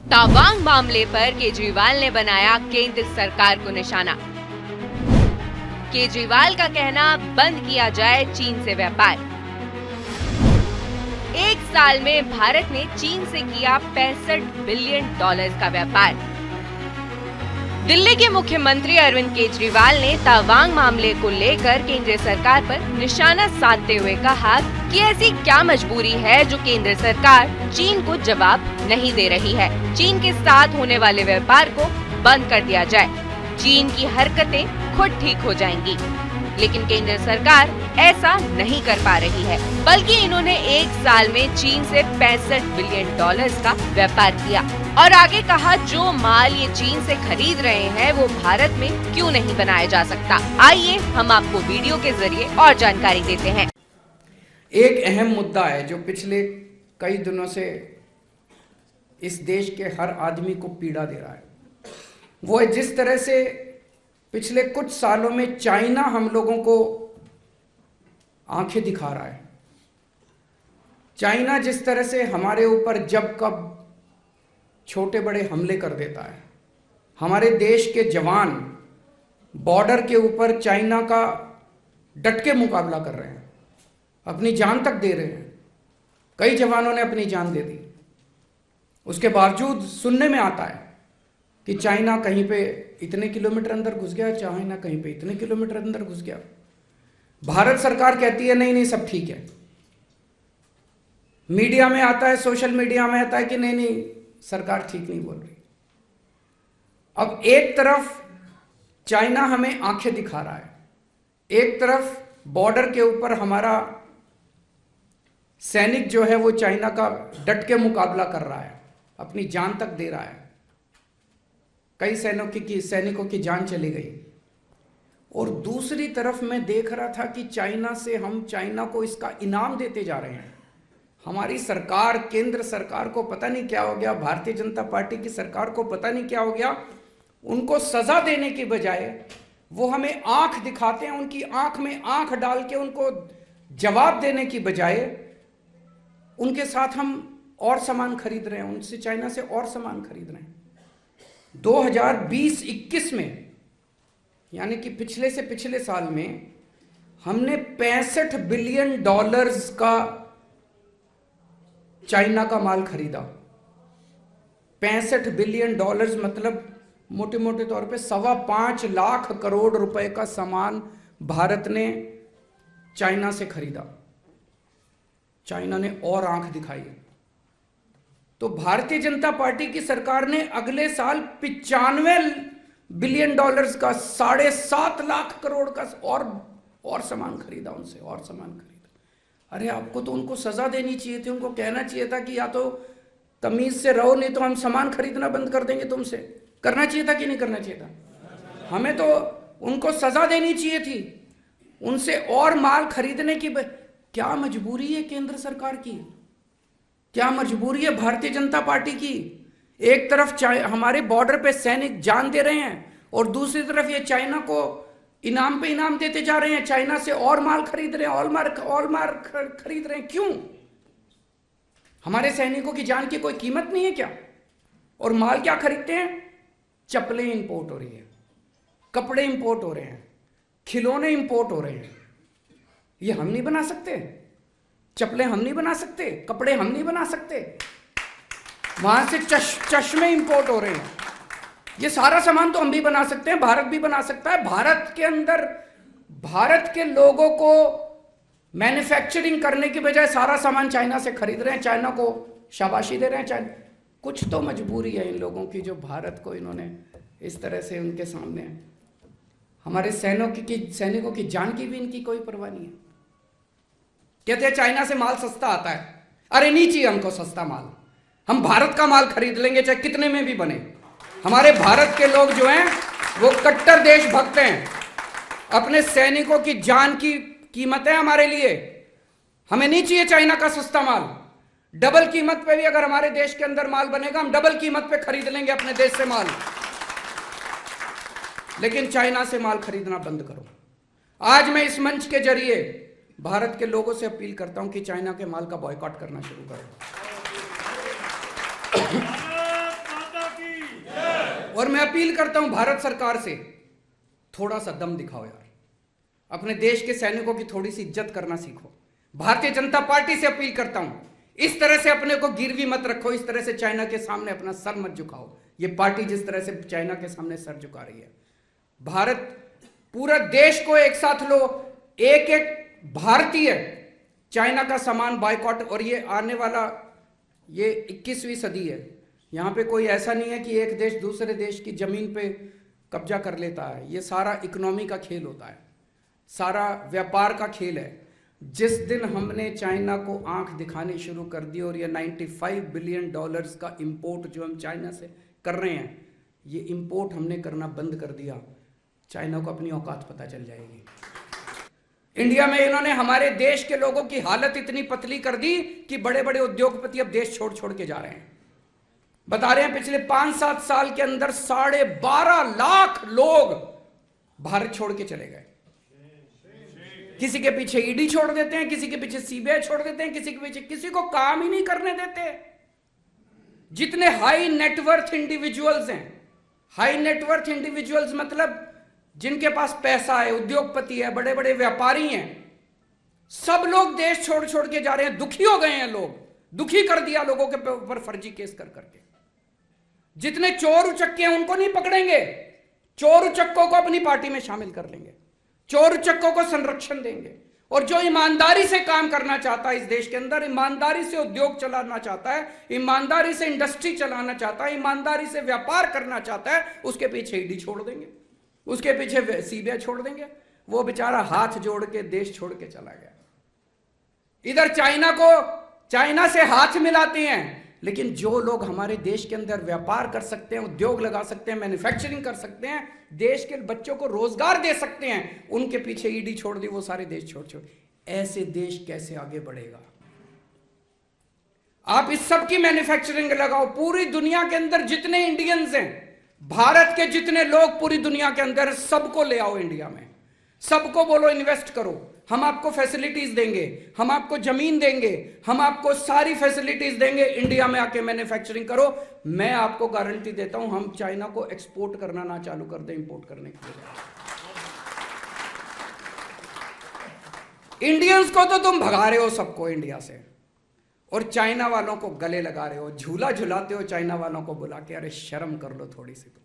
तवांग मामले पर केजरीवाल ने बनाया केंद्र सरकार को निशाना। केजरीवाल का कहना, बंद किया जाए चीन से व्यापार। एक साल में भारत ने चीन से किया $65 बिलियन का व्यापार। दिल्ली के मुख्यमंत्री अरविंद केजरीवाल ने तवांग मामले को लेकर केंद्र सरकार पर निशाना साधते हुए कहा कि ऐसी क्या मजबूरी है जो केंद्र सरकार चीन को जवाब नहीं दे रही है। चीन के साथ होने वाले व्यापार को बंद कर दिया जाए, चीन की हरकतें खुद ठीक हो जाएंगी। लेकिन केंद्र सरकार ऐसा नहीं कर पा रही है, बल्कि इन्होंने एक साल में चीन से $65 बिलियन का व्यापार किया और आगे कहा, जो माल ये चीन से खरीद रहे हैं वो भारत में क्यों नहीं बनाया जा सकता। आइए हम आपको वीडियो के जरिए और जानकारी देते हैं। एक अहम मुद्दा है जो पिछले कई दिनों से इस देश के हर आदमी को पीड़ा दे रहा है। वो है जिस तरह से पिछले कुछ सालों में चाइना हम लोगों को आंखें दिखा रहा है। चाइना जिस तरह से हमारे ऊपर जब कब छोटे बड़े हमले कर देता है। हमारे देश के जवान बॉर्डर के ऊपर चाइना का डट के मुकाबला कर रहे हैं, अपनी जान तक दे रहे हैं। कई जवानों ने अपनी जान दे दी। उसके बावजूद सुनने में आता है कि चाइना कहीं पे इतने किलोमीटर अंदर घुस गया, चाइना कहीं पे इतने किलोमीटर अंदर घुस गया। भारत सरकार कहती है नहीं नहीं सब ठीक है। मीडिया में आता है, सोशल मीडिया में आता है कि नहीं नहीं सरकार ठीक नहीं बोल रही। अब एक तरफ चाइना हमें आंखें दिखा रहा है, एक तरफ बॉर्डर के ऊपर हमारा सैनिक जो है वो चाइना का डट के मुकाबला कर रहा है, अपनी जान तक दे रहा है। कई सैनिकों की जान चली गई। और दूसरी तरफ मैं देख रहा था कि हम चाइना को इसका इनाम देते जा रहे हैं। हमारी सरकार, केंद्र सरकार को पता नहीं क्या हो गया, भारतीय जनता पार्टी की सरकार को पता नहीं क्या हो गया। उनको सजा देने की बजाय वो हमें आंख दिखाते हैं, उनकी आंख में आंख डाल के उनको जवाब देने की बजाय उनके साथ हम और सामान खरीद रहे हैं, उनसे चाइना से और सामान खरीद रहे हैं। 2020-21 में यानी कि पिछले से पिछले साल में हमने $65 बिलियन का चाइना का माल खरीदा। $65 बिलियन मतलब मोटे मोटे तौर पे 5.25 लाख करोड़ रुपए का सामान भारत ने चाइना से खरीदा। चाइना ने और आंख दिखाई। तो भारतीय जनता पार्टी की सरकार ने अगले साल $95 बिलियन का 7.5 लाख करोड़ का और सामान खरीदा, उनसे और सामान खरीदा। अरे आपको तो उनको सजा देनी चाहिए थी, उनको कहना चाहिए था कि या तो तमीज से रहो नहीं तो हम सामान खरीदना बंद कर देंगे तुमसे। करना चाहिए था कि नहीं करना चाहिए था? हमें तो उनको सजा देनी चाहिए थी, उनसे और माल खरीदने की। क्या मजबूरी है केंद्र सरकार की, क्या मजबूरी है भारतीय जनता पार्टी की? एक तरफ हमारे बॉर्डर पे सैनिक जान दे रहे हैं और दूसरी तरफ ये चाइना को इनाम पे इनाम देते जा रहे हैं। चाइना से और माल खरीद रहे हैं, और माल खरीद रहे हैं। क्यों? हमारे सैनिकों की जान की कोई कीमत नहीं है क्या? और माल क्या खरीदते हैं? चप्पलें इंपोर्ट हो रही है, कपड़े इंपोर्ट हो रहे हैं, खिलौने इंपोर्ट हो रहे हैं। ये हम नहीं बना सकते? चप्पलें हम नहीं बना सकते? कपड़े हम नहीं बना सकते? वहां से चश्मे इंपोर्ट हो रहे हैं। ये सारा सामान तो हम भी बना सकते हैं, भारत भी बना सकता है। भारत के अंदर भारत के लोगों को मैन्युफैक्चरिंग करने की बजाय सारा सामान चाइना से खरीद रहे हैं, चाइना को शाबाशी दे रहे हैं। चाइना कुछ तो मजबूरी है इन लोगों की, जो भारत को इन्होंने इस तरह से उनके सामने। हमारे सैनिकों की जान की भी इनकी कोई परवाह नहीं है। कहते हैं चाइना से माल सस्ता आता है। अरे नहीं चाहिए हमको सस्ता माल, हम भारत का माल खरीद लेंगे चाहे कितने में भी बने। हमारे भारत के लोग जो हैं वो कट्टर देशभक्त हैं, अपने सैनिकों की जान की कीमत है हमारे लिए। हमें नहीं चाहिए चाइना का सस्ता माल। डबल कीमत पे भी अगर हमारे देश के अंदर माल बनेगा, हम डबल कीमत पे खरीद लेंगे अपने देश से माल। लेकिन चाइना से माल खरीदना बंद करो। आज मैं इस मंच के जरिए भारत के लोगों से अपील करता हूं कि चाइना के माल का बॉयकॉट करना शुरू करो। और मैं अपील करता हूं भारत सरकार से, थोड़ा सा दम दिखाओ यार, अपने देश के सैनिकों की थोड़ी सी इज्जत करना सीखो। भारतीय जनता पार्टी से अपील करता हूं, इस तरह से अपने को गिरवी मत रखो, इस तरह से चाइना के सामने अपना सर मत झुकाओ। ये पार्टी जिस तरह से चाइना के सामने सर झुका रही है, भारत पूरा देश को एक साथ लो, एक एक भारतीय चाइना का सामान बायकॉट। और ये आने वाला ये 21वीं सदी है, यहां पे कोई ऐसा नहीं है कि एक देश दूसरे देश की जमीन पे कब्जा कर लेता है। ये सारा इकोनॉमी का खेल होता है, सारा व्यापार का खेल है। जिस दिन हमने चाइना को आंख दिखानी शुरू कर दी और ये $95 बिलियन का इंपोर्ट जो हम चाइना से कर रहे हैं, ये इंपोर्ट हमने करना बंद कर दिया, चाइना को अपनी औकात पता चल जाएगी। इंडिया में इन्होंने हमारे देश के लोगों की हालत इतनी पतली कर दी कि बड़े बड़े उद्योगपति अब देश छोड़ छोड़ के जा रहे हैं। बता रहे हैं पिछले 5-7 साल के अंदर 12.5 लाख लोग भारत छोड़ के चले गए। किसी के पीछे ईडी छोड़ देते हैं, किसी के पीछे सीबीआई छोड़ देते हैं, किसी के पीछे किसी को काम ही नहीं करने देते। जितने हाई नेटवर्थ इंडिविजुअल्स हैं, हाई नेटवर्थ इंडिविजुअल्स मतलब जिनके पास पैसा है, उद्योगपति है, बड़े बड़े व्यापारी हैं, सब लोग देश छोड़ छोड़ के जा रहे हैं। दुखी हो गए हैं लोग, दुखी कर दिया लोगों के ऊपर फर्जी केस कर करके। जितने चोर उचक्के हैं उनको नहीं पकड़ेंगे, चोर उचक्कों को अपनी पार्टी में शामिल कर लेंगे, चोर उचक्कों को संरक्षण देंगे। और जो ईमानदारी से काम करना चाहता है इस देश के अंदर, ईमानदारी से उद्योग चलाना चाहता है, ईमानदारी से इंडस्ट्री चलाना चाहता है, ईमानदारी से व्यापार करना चाहता है, उसके पीछे ईडी छोड़ देंगे, उसके पीछे सीबीआई छोड़ देंगे। वो बेचारा हाथ जोड़ के देश छोड़ के चला गया। इधर चाइना से हाथ मिलाते हैं, लेकिन जो लोग हमारे देश के अंदर व्यापार कर सकते हैं, उद्योग लगा सकते हैं, मैन्युफैक्चरिंग कर सकते हैं, देश के बच्चों को रोजगार दे सकते हैं, उनके पीछे ईडी छोड़ दी, वो सारे देश छोड़ छोड़। ऐसे देश कैसे आगे बढ़ेगा? आप इस सब की मैन्युफैक्चरिंग लगाओ। पूरी दुनिया के अंदर जितने इंडियंस हैं, भारत के जितने लोग पूरी दुनिया के अंदर, सबको ले आओ इंडिया में, सबको बोलो इन्वेस्ट करो, हम आपको फैसिलिटीज देंगे, हम आपको जमीन देंगे, हम आपको सारी फैसिलिटीज देंगे, इंडिया में आके मैन्युफैक्चरिंग करो। मैं आपको गारंटी देता हूं, हम चाइना को एक्सपोर्ट करना ना चालू कर दें, इंपोर्ट करने के लिए। इंडियंस को तो तुम भगा रहे हो सबको इंडिया से, और चाइना वालों को गले लगा रहे हो, झूला झुलाते हो चाइना वालों को बुला के। अरे शर्म कर लो थोड़ी सी तुम।